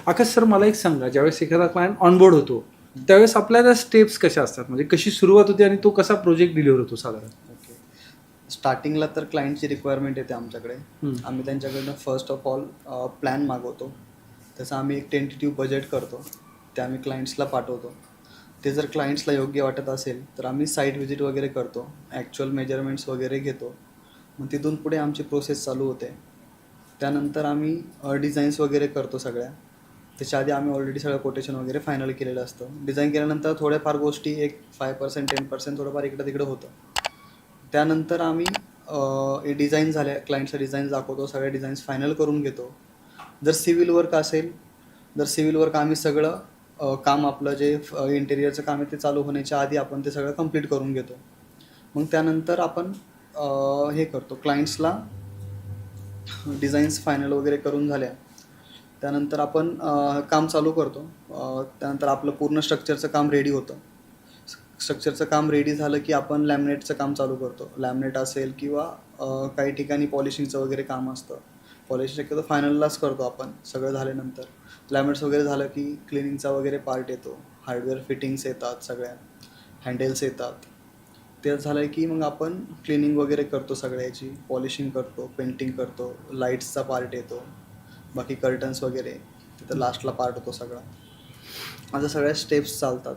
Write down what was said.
आकाश sir, मला एक सांगा, ज्यावेळेस एखादा क्लायंट ऑनबोर्ड होतो त्यावेळेस आपल्या त्या स्टेप्स कशा असतात, म्हणजे कशी सुरुवात होते आणि तो कसा प्रोजेक्ट डिलिव्हर होतो साधारण? ओके. स्टार्टिंगला तर क्लायंटची रिक्वायरमेंट येते आमच्याकडे. हम्म. आम्ही त्यांच्याकडनं फर्स्ट ऑफ ऑल प्लॅन मागवतो. त्याचं आम्ही एक टेंटेटिव्ह बजेट करतो, ते आम्ही क्लायंट्सला पाठवतो. ते जर क्लायंट्सला योग्य वाटत असेल तर आम्ही साईट व्हिजिट वगैरे करतो, ॲक्च्युअल मेजरमेंट्स वगैरे घेतो. मग तिथून पुढे आमची प्रोसेस चालू होते. त्यानंतर आम्ही डिझाईन्स वगैरे करतो सगळ्या. त्याच्या आधी आम्ही ऑलरेडी सगळं कोटेशन वगैरे फायनल केलेलं असतं. डिझाईन केल्यानंतर थोड्याफार गोष्टी एक 5% 10% थोडंफार इकडं तिकडं होतं. त्यानंतर आम्ही डिझाईन झाल्या, क्लायंटचं डिझाईन दाखवतो, सगळ्या डिझाईन्स फायनल करून घेतो. जर सिव्हिल वर्क असेल, जर सिव्हिल वर्क आम्ही सगळं काम आपलं जे इंटेरियरचं काम आहे ते चालू होण्याच्या आधी आपण ते सगळं कंप्लीट करून घेतो. मग त्यानंतर आपण हे करतो, क्लायंट्सला डिझाईन्स फायनल वगैरे करून झाल्या त्यानंतर आपण काम चालू करतो. त्यानंतर आपलं पूर्ण स्ट्रक्चरचं काम रेडी होतं. स्ट्रक्चरचं काम रेडी झालं की आपण लॅमिनेटचं काम चालू करतो. लॅमिनेट असेल किंवा काही ठिकाणी पॉलिशिंगचं वगैरे काम असतं. पॉलिश शक्यतो फायनललाच करतो आपण सगळं झाल्यानंतर. लॅमिनेट्स वगैरे झालं की क्लिनिंगचा वगैरे पार्ट येतो, हार्डवेअर फिटिंग्स येतात, सगळ्या हँडेल्स येतात. ते झालं की मग आपण क्लिनिंग वगैरे करतो, सगळ्याची पॉलिशिंग करतो, पेंटिंग करतो, लाईट्सचा पार्ट येतो, बाकी कर्टन्स वगैरे तिथं लास्टला पार्ट होतो सगळा. माझ्या सगळ्या स्टेप्स चालतात.